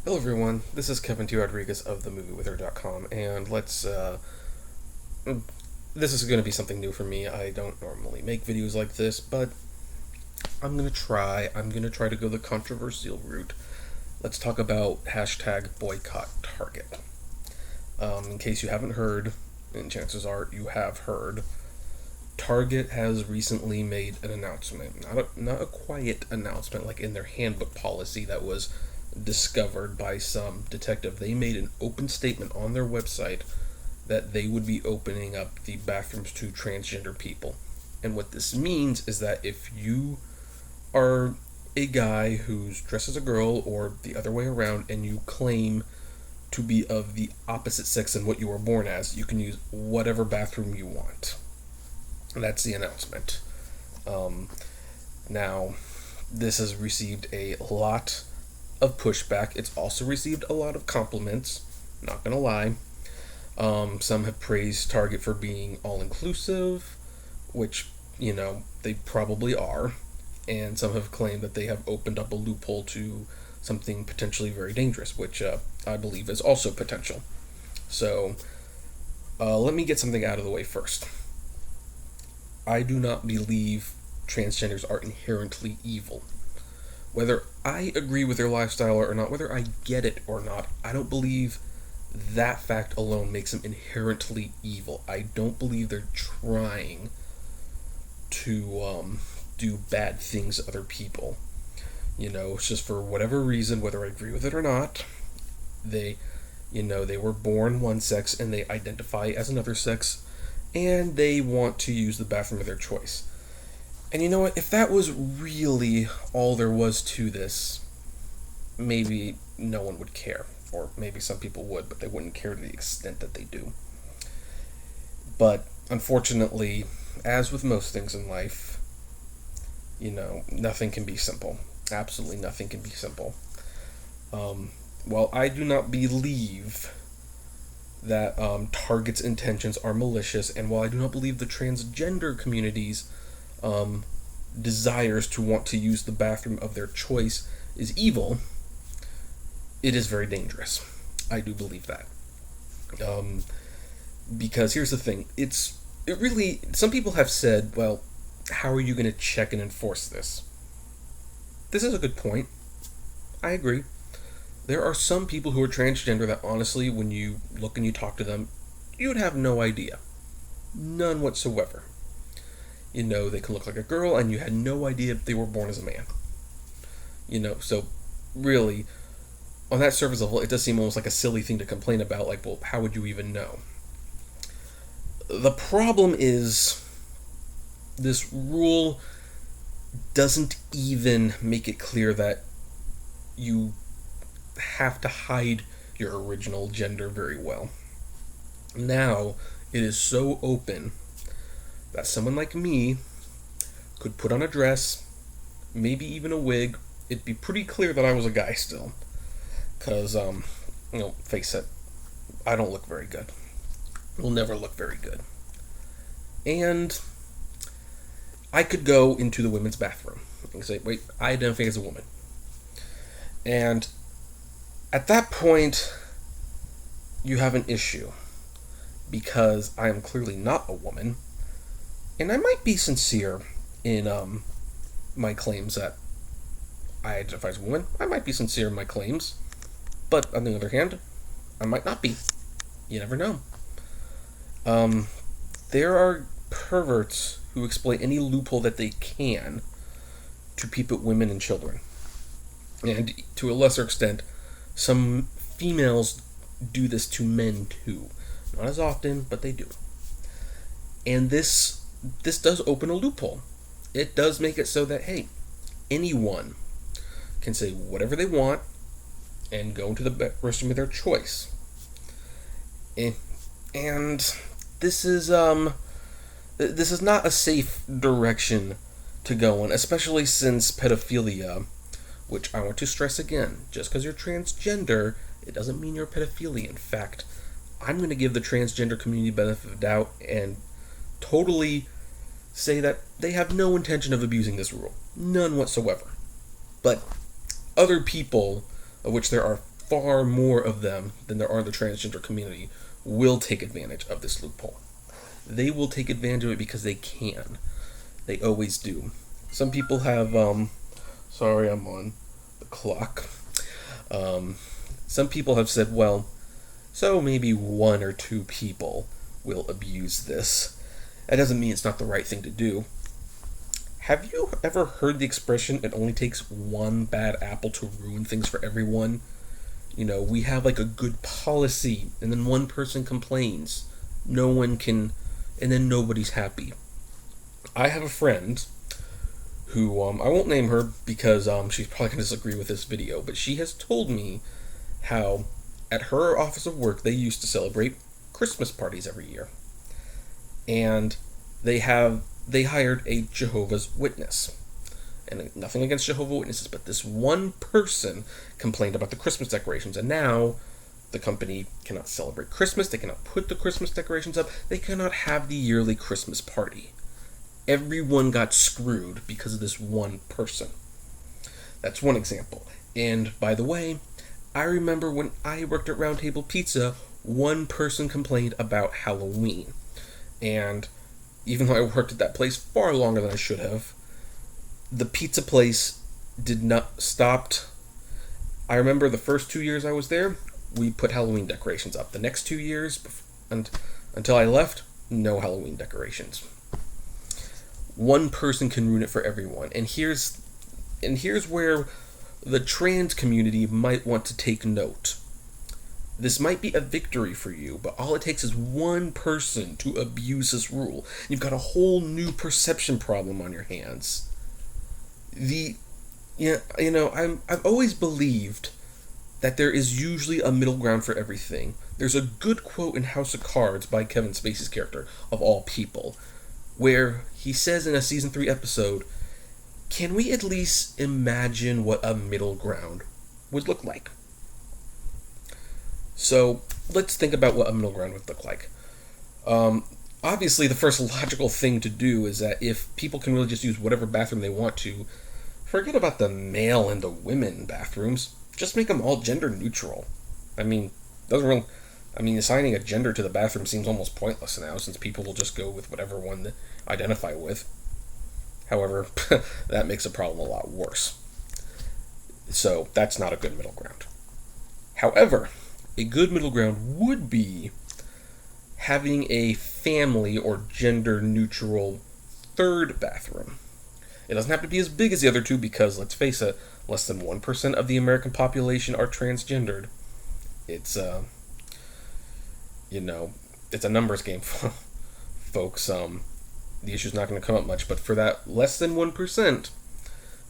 Hello everyone, this is Kevin T. Rodriguez of themoviewither.com, and this is going to be something new for me. I don't normally make videos like this, but I'm going to try to go the controversial route. Let's talk about hashtag boycott Target. In case you haven't heard, and chances are you have heard, Target has recently made an announcement. Not a quiet announcement like in their handbook policy that was discovered by some detective. They made an open statement on their website that they would be opening up the bathrooms to transgender people. And what this means is that if you are a guy who's dressed as a girl or the other way around and you claim to be of the opposite sex than what you were born as, you can use whatever bathroom you want. That's the announcement. Now, this has received a lot of pushback. It's also received a lot of compliments, not gonna lie. Some have praised Target for being all-inclusive, which, they probably are. And some have claimed that they have opened up a loophole to something potentially very dangerous, which I believe is also potential. So, let me get something out of the way first. I do not believe transgenders are inherently evil. Whether I agree with their lifestyle or not, whether I get it or not, I don't believe that fact alone makes them inherently evil. I don't believe they're trying to do bad things to other people. It's just for whatever reason, whether I agree with it or not, they were born one sex and they identify as another sex, and they want to use the bathroom of their choice. And you know what? If that was really all there was to this, maybe no one would care. Or maybe some people would, but they wouldn't care to the extent that they do. But unfortunately, as with most things in life, nothing can be simple. Absolutely nothing can be simple. While I do not believe that Target's intentions are malicious, and while I do not believe the transgender community's desires to want to use the bathroom of their choice is evil, it is very dangerous. I do believe that. Because here's the thing, some people have said, well, how are you going to check and enforce this? This is a good point. I agree. There are some people who are transgender that honestly, when you look and you talk to them, you would have no idea. None whatsoever. They can look like a girl and you had no idea they were born as a man. So really, on that surface level, it does seem almost like a silly thing to complain about, like, well, how would you even know? The problem is, this rule doesn't even make it clear that you have to hide your original gender very well. Now, it is so open that someone like me could put on a dress, maybe even a wig. It'd be pretty clear that I was a guy still. Because, face it, I don't look very good. Will never look very good. And I could go into the women's bathroom and say, wait, I identify as a woman. And at that point, you have an issue. Because I am clearly not a woman. And I might be sincere in my claims that I identify as a woman. I might be sincere in my claims. But on the other hand, I might not be. You never know. There are perverts who exploit any loophole that they can to peep at women and children. And to a lesser extent, some females do this to men too. Not as often, but they do. And this does open a loophole. It does make it so that, hey, anyone can say whatever they want and go into the restroom of their choice. And this is not a safe direction to go in, especially since pedophilia, which I want to stress again, just because you're transgender, it doesn't mean you're a pedophile. In fact, I'm going to give the transgender community benefit of the doubt and totally say that they have no intention of abusing this rule. None whatsoever. But other people, of which there are far more of them than there are in the transgender community will take advantage of this loophole. They will take advantage of it because they can. They always do. Some people have, sorry, I'm on the clock. Some people have said, well, so maybe one or two people will abuse this. That doesn't mean it's not the right thing to do. Have you ever heard the expression, it only takes one bad apple to ruin things for everyone? We have like a good policy, and then one person complains. No one can, and then nobody's happy. I have a friend who, I won't name her because she's probably going to disagree with this video, but she has told me how at her office of work they used to celebrate Christmas parties every year. And they hired a Jehovah's Witness. And nothing against Jehovah's Witnesses, but this one person complained about the Christmas decorations, and now the company cannot celebrate Christmas, they cannot put the Christmas decorations up, they cannot have the yearly Christmas party. Everyone got screwed because of this one person. That's one example. And by the way, I remember when I worked at Round Table Pizza, one person complained about Halloween. And even though I worked at that place far longer than I should have, the pizza place did not stopped. I remember the first 2 years I was there, we put Halloween decorations up. The next 2 years, until I left, no Halloween decorations. One person can ruin it for everyone. And here's where the trans community might want to take note. This might be a victory for you, but all it takes is one person to abuse this rule. You've got a whole new perception problem on your hands. I've always believed that there is usually a middle ground for everything. There's a good quote in House of Cards by Kevin Spacey's character, of all people, where he says in a season 3 episode, can we at least imagine what a middle ground would look like? So let's think about what a middle ground would look like. Obviously, the first logical thing to do is that if people can really just use whatever bathroom they want to, forget about the male and the women bathrooms. Just make them all gender neutral. Assigning a gender to the bathroom seems almost pointless now, since people will just go with whatever one they identify with. However, that makes the problem a lot worse. So that's not a good middle ground. However, a good middle ground would be having a family or gender neutral third bathroom. It doesn't have to be as big as the other two because, let's face it, less than 1% of the American population are transgendered. It's a numbers game, folks. The issue's not going to come up much, but for that less than 1%,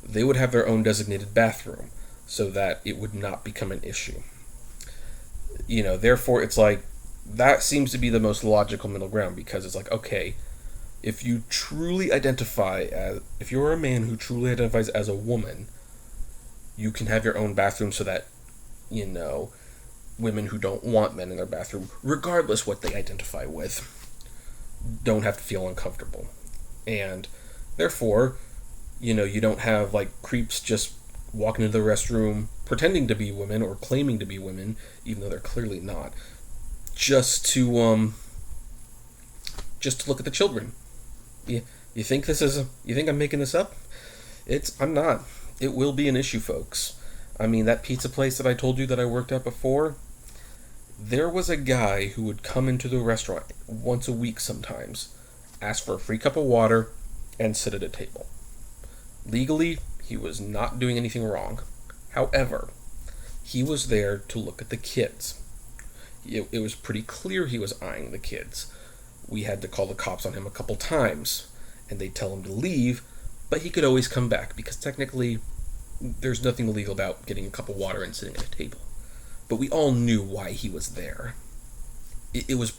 they would have their own designated bathroom so that it would not become an issue. Therefore, it's like, that seems to be the most logical middle ground, because it's like, okay, if you're a man who truly identifies as a woman, you can have your own bathroom so that, women who don't want men in their bathroom, regardless what they identify with, don't have to feel uncomfortable. And therefore, you don't have creeps just walking into the restroom pretending to be women or claiming to be women, even though they're clearly not, just to look at the children. You think I'm making this up? I'm not. It will be an issue, folks. That pizza place that I told you that I worked at before, there was a guy who would come into the restaurant once a week sometimes, ask for a free cup of water, and sit at a table. Legally, he was not doing anything wrong. However, he was there to look at the kids. It was pretty clear he was eyeing the kids. We had to call the cops on him a couple times, and they'd tell him to leave, but he could always come back, because technically, there's nothing illegal about getting a cup of water and sitting at a table. But we all knew why he was there. It was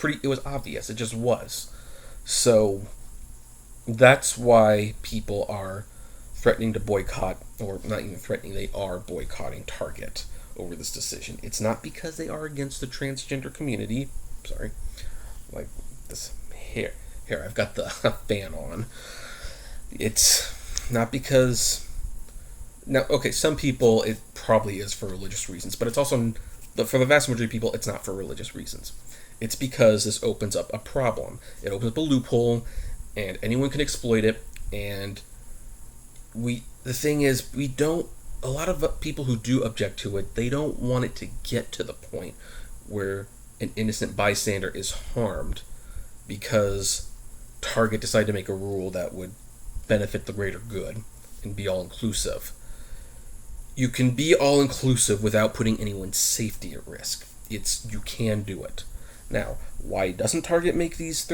obvious. It just was. So that's why people are threatening to boycott, or not even threatening, they are boycotting Target over this decision. It's not because they are against the transgender community. Sorry. Like this hair. Here, I've got the fan on. It's not because Now, okay, some people it probably is for religious reasons, but it's also, but for the vast majority of people, it's not for religious reasons. It's because this opens up a problem. It opens up a loophole, and anyone can exploit it. And the thing is, we don't. A lot of people who do object to it, they don't want it to get to the point where an innocent bystander is harmed because Target decided to make a rule that would benefit the greater good and be all inclusive. You can be all inclusive without putting anyone's safety at risk. You can do it. Now, why doesn't Target make these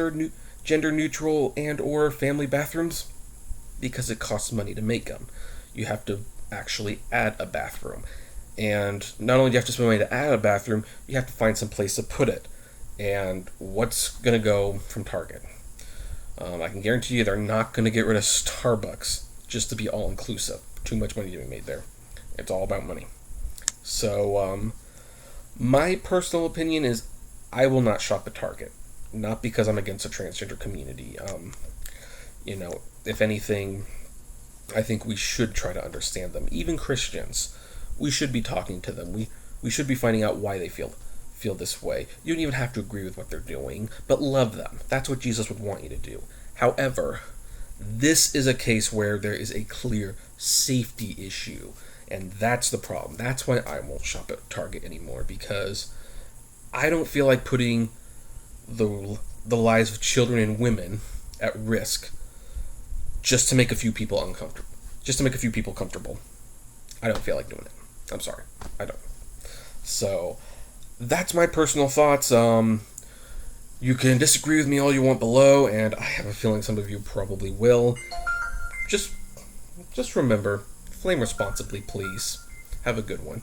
gender neutral and or family bathrooms? Because it costs money to make them. You have to actually add a bathroom. And not only do you have to spend money to add a bathroom, you have to find some place to put it. And what's going to go from Target? I can guarantee you they're not going to get rid of Starbucks just to be all inclusive. Too much money to be made there. It's all about money. So, my personal opinion is I will not shop at Target. Not because I'm against the transgender community. If anything, I think we should try to understand them. Even Christians, we should be talking to them. We should be finding out why they feel this way. You don't even have to agree with what they're doing, but love them. That's what Jesus would want you to do. However, this is a case where there is a clear safety issue, and that's the problem. That's why I won't shop at Target anymore, because I don't feel like putting the lives of children and women at risk just to make a few people uncomfortable. Just to make a few people comfortable. I don't feel like doing it. I'm sorry. I don't. So, that's my personal thoughts. You can disagree with me all you want below, and I have a feeling some of you probably will. Just remember, flame responsibly, please. Have a good one.